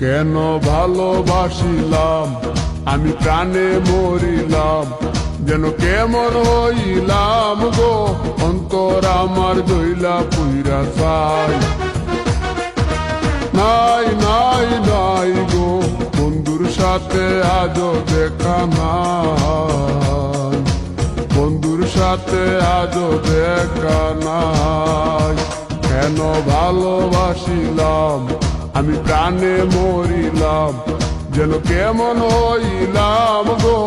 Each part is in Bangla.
কেন ভালোবাসিলাম আমি প্রাণে মরিলাম, যেন কেমন হইলাম গো অন্তর আমার দইলা পুইরা চাই। নাই নাই নাই গো বন্ধুর সাথে আজও দেখা নাই, বন্ধুর সাথে আজও দেখা নাই। কেন ভালোবাসিলাম আমি প্রাণে মরিলাম, যেন কেমন হইলাম গো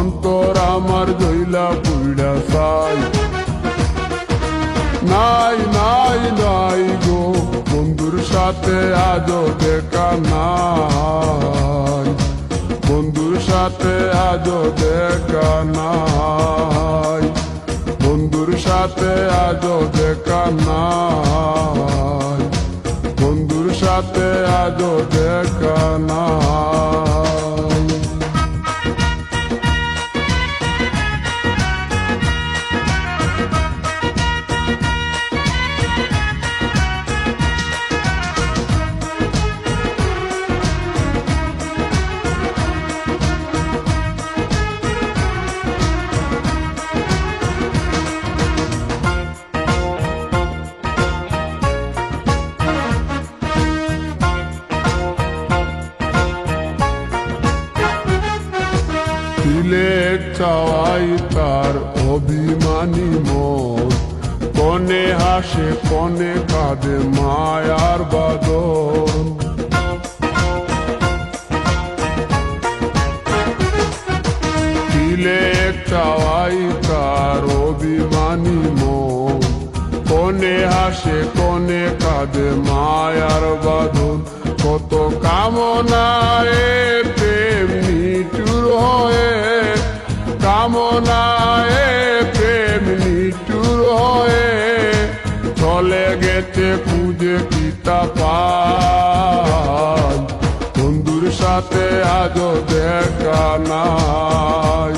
অন্তর আমার দইলা পুইরা চাই। নাই নাই নাই গো বন্ধুর সাথে আজও দেখা নাই, বন্ধুর সাথে আজও দেখা নাই, বন্ধুর সাথে আজও দেখা নাই, বন্ধুর সাথে আজও দেখা নাই। সিলেট চাওয়াই তার অভিমানী মন, কনে হাসে কনে কাঁদে মায়ার বাদন। সিলেট চাওয়াই তার অভিমানী মন, কনে হাসে কনে কাঁদে মায়ার বাদন। কত কামনায় প্রেম নিঠুর হয়ে, কামনায় প্রেম নিঠুর হয়ে চলে গেছে খুঁজে কিতা পাই। বন্ধুর সাথে আজও দেখা নাই,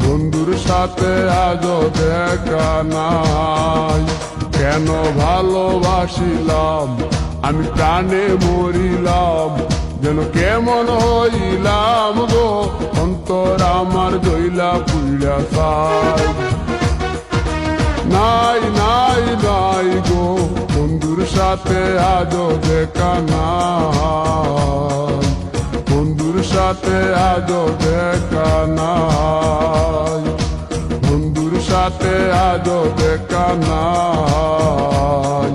বন্ধুর সাথে আজও দেখা নাই। কেন ভালোবাসিলাম আমি প্রাণে মরিলাম, যেন কেমন হইলাম গো অন্তর আমার দইলা পুইরা চাই। নাই নাই নাই গো বন্ধুর সাথে আজও দেখা নাই, বন্ধুর সাথে আজও দেখা নাই, বন্ধুর সাথে আজও দেখা নাই,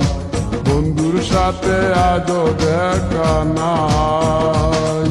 বন্ধুর সাথে আজও দেখা নাই।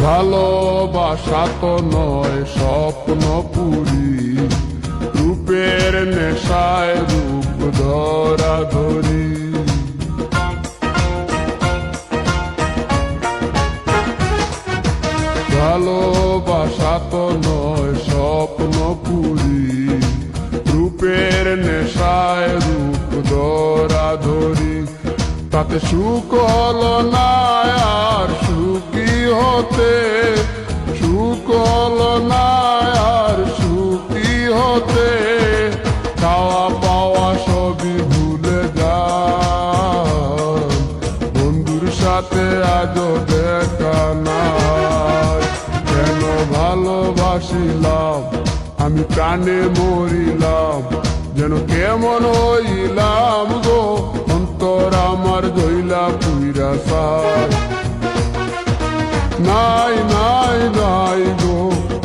ভালোবাসা তো নয় স্বপ্ন পুরি, রূপের নেশায় রূপ ধরা ধরি। ভালোবাসা তো নয় স্বপ্ন পুরি, রূপের নেশায় রূপ ধরা ধরি। তাতে সুখ হলো না আর সুখী হতে, সুখ হলো না আর সুখী হতে। খাওয়া পাওয়া সবই ভুলে যায়, বন্ধুর সাথে আজও দেখা নাই। কেন ভালোবাসিলাম আমি প্রাণে মরিলাম, যেন কেমন হইলাম গো অন্তর আমার দইলা পুইরা চাই। নাই নাই নাই গো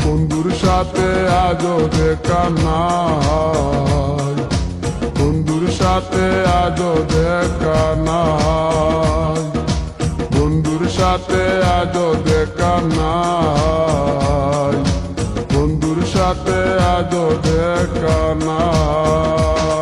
বন্ধুর সাথে আজও দেখা নাই, বন্ধুর সাথে আজও দেখা নাই, বন্ধুর সাথে আজও দেখা নাই, বন্ধুর সাথে আজও দেখা নাই।